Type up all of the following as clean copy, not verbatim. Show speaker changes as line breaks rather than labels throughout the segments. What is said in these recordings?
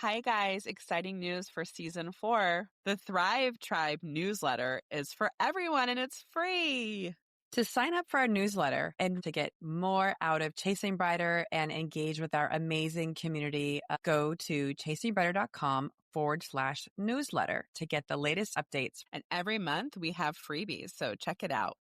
Hi, guys. Exciting news for season 4. The Thrive Tribe newsletter is for everyone and it's free.
To sign up for our newsletter and to get more out of Chasing Brighter and engage with our amazing community, go to chasingbrighter.com/newsletter to get the latest updates.
And every month we have freebies, so check it out.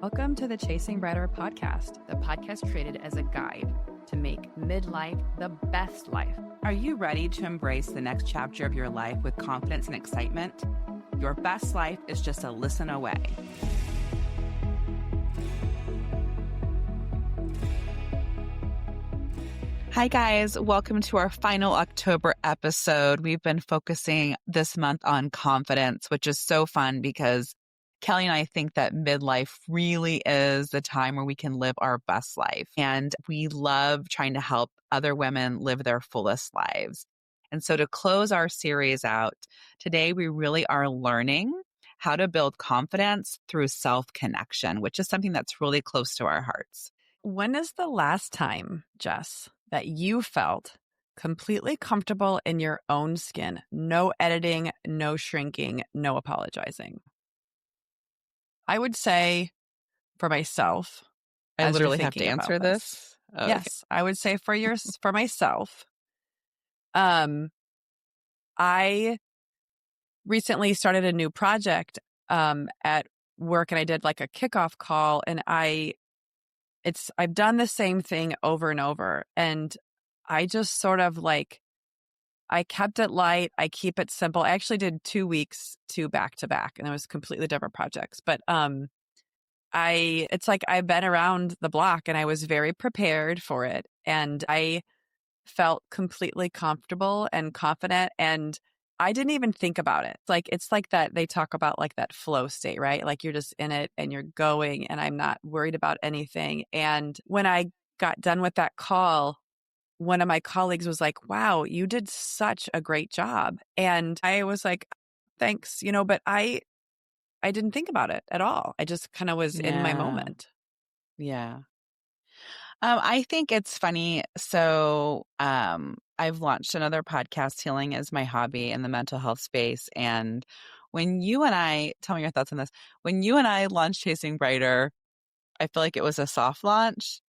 Welcome to the Chasing Brighter podcast, the podcast created as a guide to make midlife the best life.
Are you ready to embrace the next chapter of your life with confidence and excitement? Your best life is just a listen away.
Hi, guys. Welcome to our final October episode. We've been focusing this month on confidence, which is so fun because Kelly and I think that midlife really is the time where we can live our best life. And we love trying to help other women live their fullest lives. And so to close our series out, today we really are learning how to build confidence through self-connection, which is something that's really close to our hearts.
When is the last time, Jess, that you felt completely comfortable in your own skin? No editing, no shrinking, no apologizing. I would say for myself,
I literally have to answer this.
Oh, yes, okay. I would say for myself. I recently started a new project at work, and I did like a kickoff call, and I've done the same thing over and over, and I just sort of I kept it light. I keep it simple. I actually did 2 weeks, 2 back to back, and it was completely different projects. But it's like I've been around the block and I was very prepared for it. And I felt completely comfortable and confident. And I didn't even think about it. It's like that they talk about like that flow state, right? Like you're just in it and you're going, and I'm not worried about anything. And when I got done with that call, one of my colleagues was like, wow, you did such a great job. And I was like, thanks, but I didn't think about it at all. I just kind of was in my moment.
Yeah. I think it's funny. So I've launched another podcast, Healing is my hobby in the mental health space. And when you and I, tell me your thoughts on this, when you and I launched Chasing Brighter, I feel like it was a soft launch.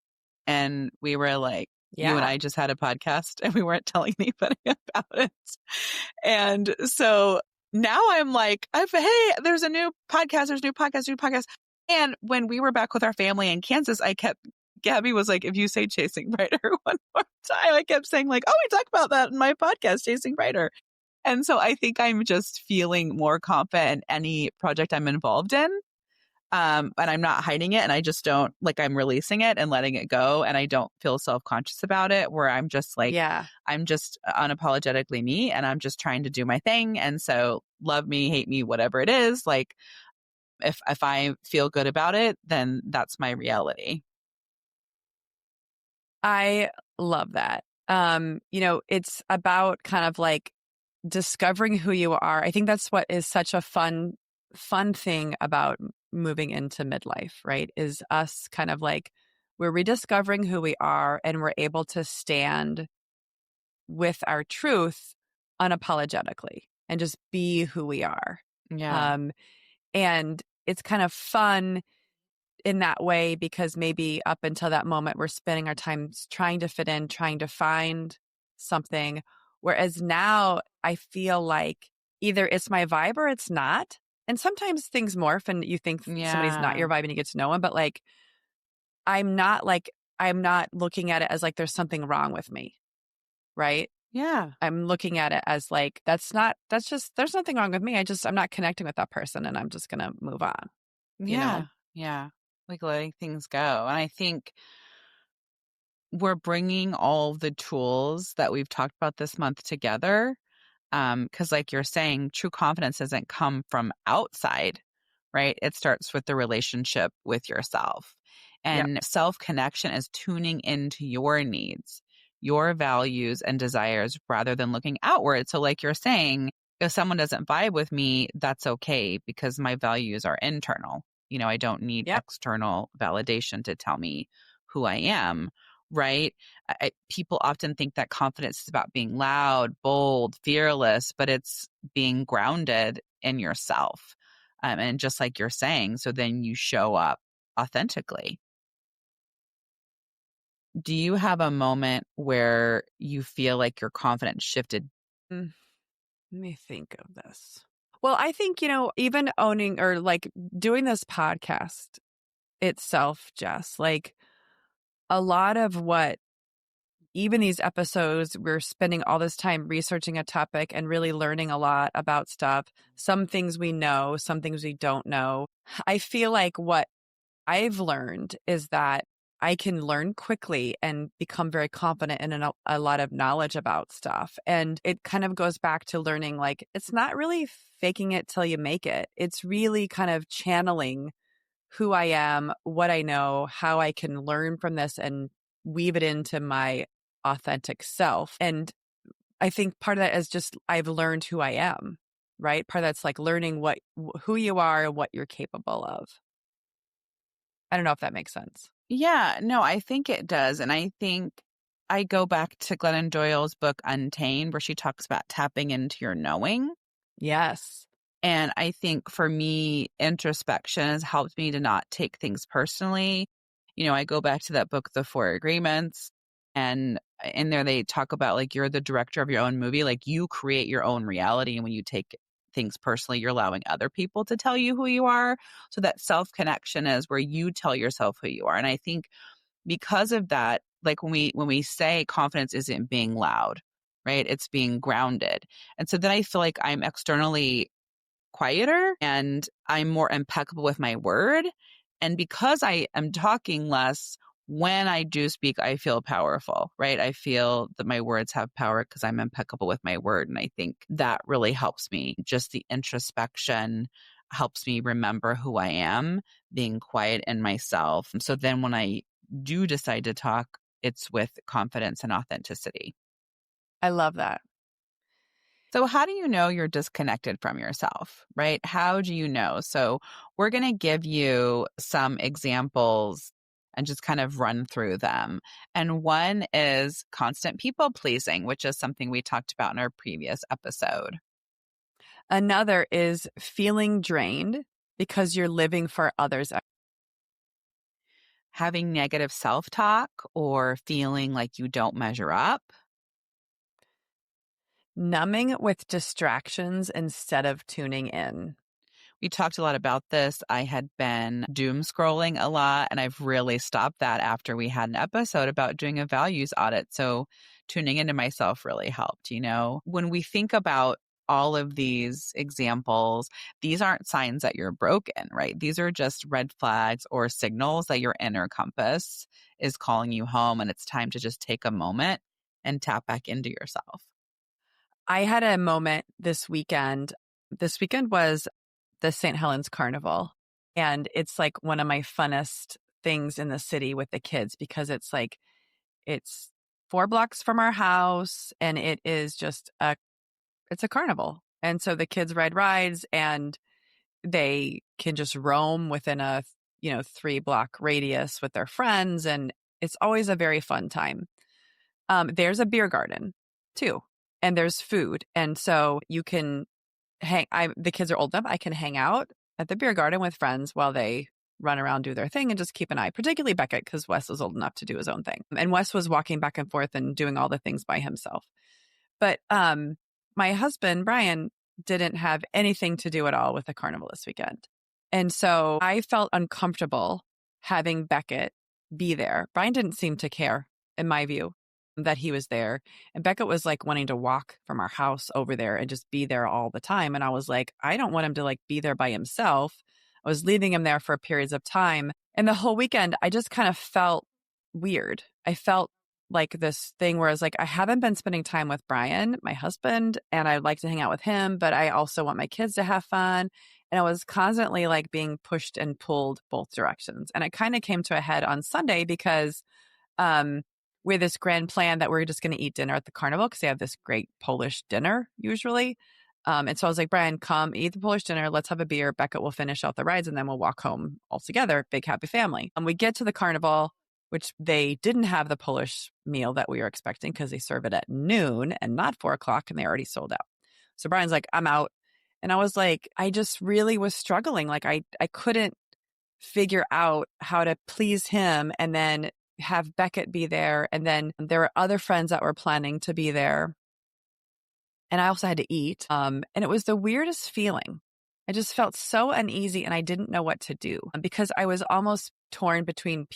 And we were like, you and I just had a podcast and we weren't telling anybody about it. And so now I'm like, hey, there's a new podcast, new podcast. And when we were back with our family in Kansas, Gabby was like, if you say Chasing Brighter one more time, I kept saying like, oh, we talk about that in my podcast, Chasing Brighter. And so I think I'm just feeling more confident in any project I'm involved in. And I'm not hiding it, and I just don't I'm releasing it and letting it go, and I don't feel self-conscious about it, where I'm just I'm just unapologetically me, and I'm just trying to do my thing. And so love me, hate me, whatever it is, if I feel good about it, then that's my reality.
I love that. It's about kind of like discovering who you are. I think that's what is such a fun thing about moving into midlife, right? Is us kind of we're rediscovering who we are, and we're able to stand with our truth unapologetically and just be who we are.
Yeah.
And it's kind of fun in that way because maybe up until that moment, we're spending our time trying to fit in, trying to find something. Whereas now I feel like either it's my vibe or it's not. And sometimes things morph and you think somebody's not your vibe and you get to know them. But I'm not looking at it as there's something wrong with me. Right?
Yeah.
I'm looking at it as there's nothing wrong with me. I'm not connecting with that person, and I'm just going to move on.
Yeah. Yeah. Letting things go. And I think we're bringing all the tools that we've talked about this month together. Because like you're saying, true confidence doesn't come from outside, right? It starts with the relationship with yourself. And self-connection is tuning into your needs, your values and desires rather than looking outward. So like you're saying, if someone doesn't vibe with me, that's okay because my values are internal. I don't need external validation to tell me who I am. right? People often think that confidence is about being loud, bold, fearless, but it's being grounded in yourself. And just like you're saying, so then you show up authentically. Do you have a moment where you feel like your confidence shifted?
Mm, let me think of this. Well, I think, even owning or like doing this podcast itself, Jess, like a lot of what even these episodes, we're spending all this time researching a topic and really learning a lot about stuff. Some things we know, some things we don't know. I feel like what I've learned is that I can learn quickly and become very confident in a lot of knowledge about stuff. And it kind of goes back to learning like it's not really faking it till you make it. It's really kind of channeling who I am, what I know, how I can learn from this and weave it into my authentic self. And I think part of that is just I've learned who I am, right? Part of that's like learning who you are and what you're capable of. I don't know if that makes sense.
Yeah, no, I think it does. And I think I go back to Glennon Doyle's book Untamed, where she talks about tapping into your knowing.
Yes.
And I think for me, introspection has helped me to not take things personally. I go back to that book, The Four Agreements, and in there they talk about like you're the director of your own movie, like you create your own reality. And when you take things personally, you're allowing other people to tell you who you are. So that self connection is where you tell yourself who you are. And I think because of that, like when we say confidence isn't being loud, right? It's being grounded. And so then I feel like I'm externally quieter and I'm more impeccable with my word. And because I am talking less, when I do speak, I feel powerful, right? I feel that my words have power because I'm impeccable with my word. And I think that really helps me. Just the introspection helps me remember who I am, being quiet in myself. And so then when I do decide to talk, it's with confidence and authenticity.
I love that.
So, how do you know you're disconnected from yourself, right? How do you know? So, we're going to give you some examples and just kind of run through them. And one is constant people pleasing, which is something we talked about in our previous episode.
Another is feeling drained because you're living for others.
Having negative self talk or feeling like you don't measure up.
Numbing with distractions instead of tuning in.
We talked a lot about this. I had been doom scrolling a lot, and I've really stopped that after we had an episode about doing a values audit. So tuning into myself really helped. When we think about all of these examples, these aren't signs that you're broken, right? These are just red flags or signals that your inner compass is calling you home, and it's time to just take a moment and tap back into yourself.
I had a moment this weekend. This weekend was the St. Helens Carnival. And it's like one of my funnest things in the city with the kids because it's 4 blocks from our house and it is just it's a carnival. And so the kids ride rides and they can just roam within a, 3-block radius with their friends. And it's always a very fun time. There's a beer garden too, and there's food. And so you can the kids are old enough. I can hang out at the beer garden with friends while they run around, do their thing, and just keep an eye, particularly Beckett, because Wes was old enough to do his own thing. And Wes was walking back and forth and doing all the things by himself. But my husband, Brian, didn't have anything to do at all with the carnival this weekend. And so I felt uncomfortable having Beckett be there. Brian didn't seem to care, in my view, that he was there. And Beckett was like wanting to walk from our house over there and just be there all the time. And I was like, I don't want him to like be there by himself. I was leaving him there for periods of time. And the whole weekend, I just kind of felt weird. I felt like this thing where I was like, I haven't been spending time with Brian, my husband, and I'd like to hang out with him, but I also want my kids to have fun. And I was constantly like being pushed and pulled both directions. And it kind of came to a head on Sunday because we had this grand plan that we're just going to eat dinner at the carnival because they have this great Polish dinner usually. And so I was like, Brian, come eat the Polish dinner. Let's have a beer. Beckett will finish out the rides and then we'll walk home all together. Big happy family. And we get to the carnival which they didn't have the Polish meal that we were expecting because they serve it at noon and not 4 o'clock, and they already sold out. So Brian's like, I'm out. And I was like, I just really was struggling. Like I couldn't figure out how to please him and then have Beckett be there. And then there were other friends that were planning to be there. And I also had to eat. And it was the weirdest feeling. I just felt so uneasy and I didn't know what to do because I was almost torn between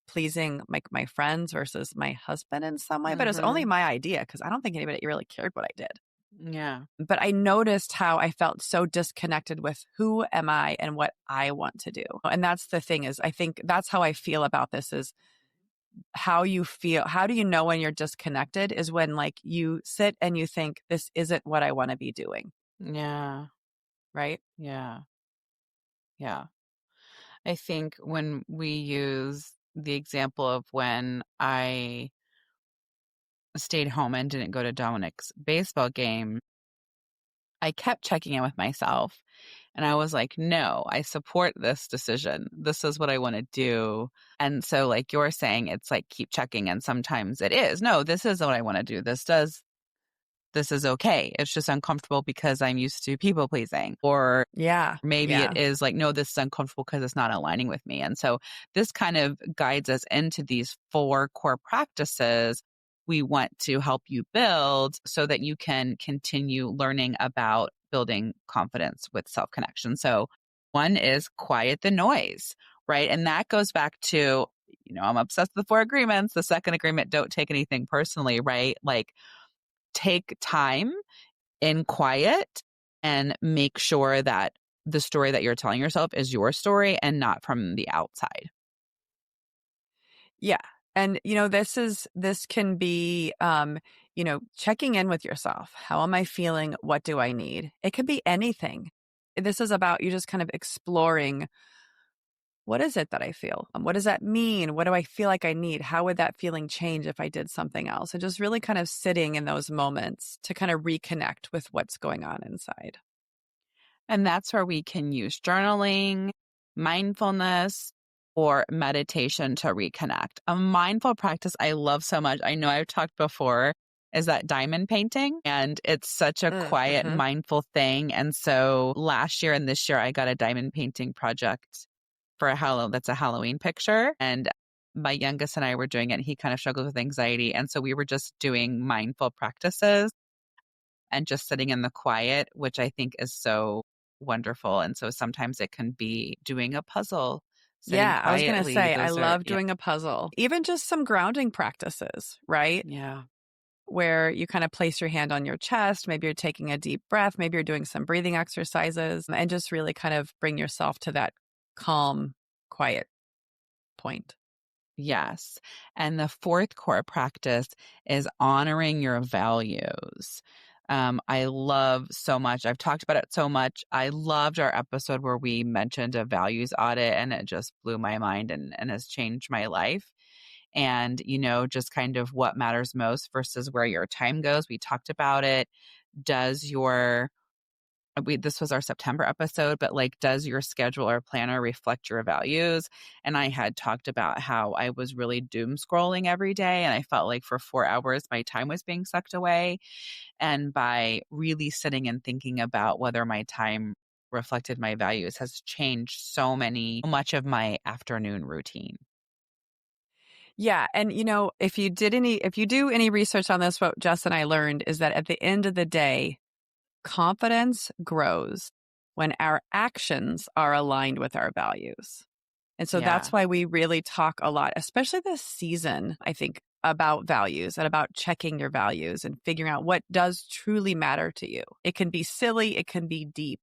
pleasing my friends versus my husband in some way. But it was only my idea because I don't think anybody really cared what I did.
Yeah.
But I noticed how I felt so disconnected with who am I and what I want to do. And that's the thing is, I think that's how I feel about this is how you feel. How do you know when you're disconnected is when like you sit and you think, this isn't what I want to be doing.
Yeah.
Right?
Yeah. Yeah. I think when we use the example of when I stayed home and didn't go to Dominic's baseball game, I kept checking in with myself and I was like, no, I support this decision. This is what I want to do. And so, like you're saying, it's like keep checking. And sometimes it is, no, this is what I want to do. This is okay. It's just uncomfortable because I'm used to people pleasing. Or
Yeah.
maybe it
Yeah.
is like, no, this is uncomfortable because it's not aligning with me. And so this kind of guides us into these 4 core practices we want to help you build so that you can continue learning about building confidence with self connection. So one is quiet the noise, right? And that goes back to, I'm obsessed with the 4 agreements. The second agreement, don't take anything personally, right? Like take time in quiet and make sure that the story that you're telling yourself is your story and not from the outside.
Yeah. And, this can be, checking in with yourself. How am I feeling? What do I need? It could be anything. This is about you just kind of exploring what is it that I feel? What does that mean? What do I feel like I need? How would that feeling change if I did something else? And just really kind of sitting in those moments to kind of reconnect with what's going on inside.
And that's where we can use journaling, mindfulness, or meditation to reconnect. A mindful practice I love so much, I know I've talked before, is that diamond painting. And it's such a quiet,
Mm-hmm.
mindful thing. And so last year and this year, I got a diamond painting project for that's a Halloween picture. And my youngest and I were doing it. And he kind of struggles with anxiety. And so we were just doing mindful practices and just sitting in the quiet, which I think is so wonderful. And so sometimes it can be doing a puzzle, sitting
Yeah, I was going to
quietly.
say, I
Those are,
love
yeah.
doing a puzzle, even just some grounding practices, right?
Yeah.
Where you kind of place your hand on your chest. Maybe you're taking a deep breath. Maybe you're doing some breathing exercises and just really kind of bring yourself to that calm, quiet point.
Yes. And the 4th core practice is honoring your values. I love so much. I've talked about it so much. I loved our episode where we mentioned a values audit and it just blew my mind and has changed my life. And, just kind of what matters most versus where your time goes. We talked about it. Does your this was our September episode, but like, does your schedule or planner reflect your values? And I had talked about how I was really doom scrolling every day. And I felt like for 4 hours, my time was being sucked away. And by really sitting and thinking about whether my time reflected my values has changed much of my afternoon routine.
Yeah. And, if you do any research on this, what Jess and I learned is that at the end of the day, confidence grows when our actions are aligned with our values. And so
Yeah.
that's why we really talk a lot, especially this season, I think, about values and about checking your values and figuring out what does truly matter to you. It can be silly, it can be deep,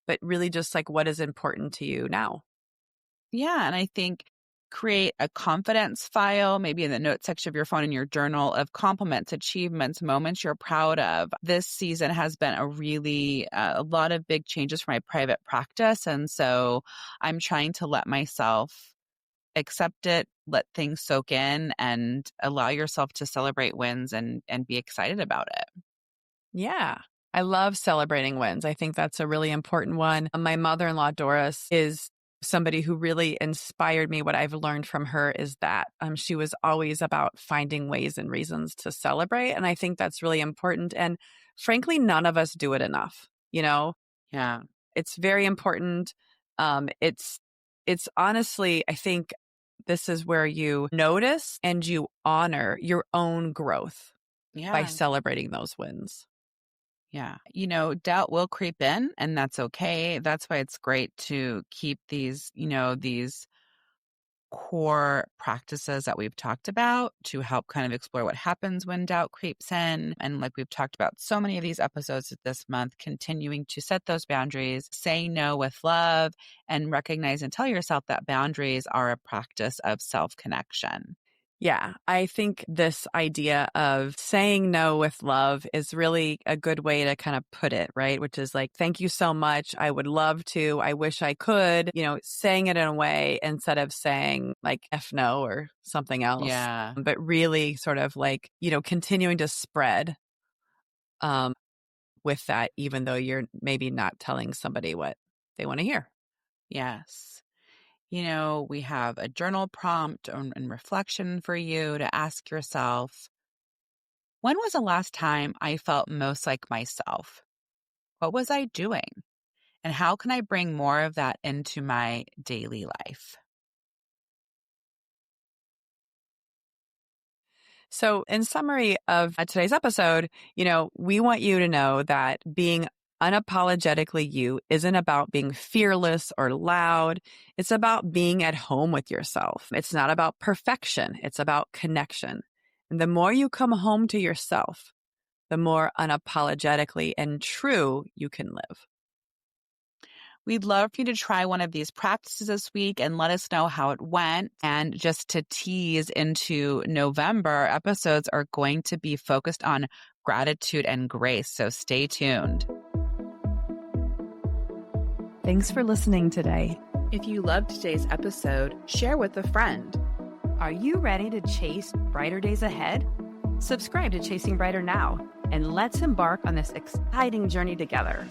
but really just like what is important to you now.
Yeah. And I think create a confidence file, maybe in the notes section of your phone in your journal of compliments, achievements, moments you're proud of. This season has been a lot of big changes for my private practice. And so I'm trying to let myself accept it, let things soak in, and allow yourself to celebrate wins and be excited about it.
Yeah. I love celebrating wins. I think that's a really important one. My mother-in-law, Doris, is somebody who really inspired me. What I've learned from her is that she was always about finding ways and reasons to celebrate. And I think that's really important. And frankly, none of us do it enough.
Yeah.
It's very important. It's honestly, I think this is where you notice and you honor your own growth by
Yeah.
celebrating those wins.
Yeah. Doubt will creep in, and that's okay. That's why it's great to keep these core practices that we've talked about to help kind of explore what happens when doubt creeps in. And like we've talked about so many of these episodes this month, continuing to set those boundaries, say no with love, and recognize and tell yourself that boundaries are a practice of self-connection.
Yeah, I think this idea of saying no with love is really a good way to kind of put it, right? Which is like, thank you so much. I would love to. I wish I could, saying it in a way instead of saying like F no or something else,
Yeah.
but really sort of like, continuing to spread with that, even though you're maybe not telling somebody what they want to hear.
Yes. We have a journal prompt and reflection for you to ask yourself, when was the last time I felt most like myself? What was I doing? And how can I bring more of that into my daily life?
So, in summary of today's episode, we want you to know that being unapologetically you isn't about being fearless or loud. It's about being at home with yourself. It's not about perfection. It's about connection. And the more you come home to yourself, the more unapologetically and true you can live.
We'd love for you to try one of these practices this week and let us know how it went. And just to tease into November, episodes are going to be focused on gratitude and grace. So stay tuned.
Thanks for listening today.
If you loved today's episode, share with a friend. Are you ready to chase brighter days ahead? Subscribe to Chasing Brighter now, and let's embark on this exciting journey together.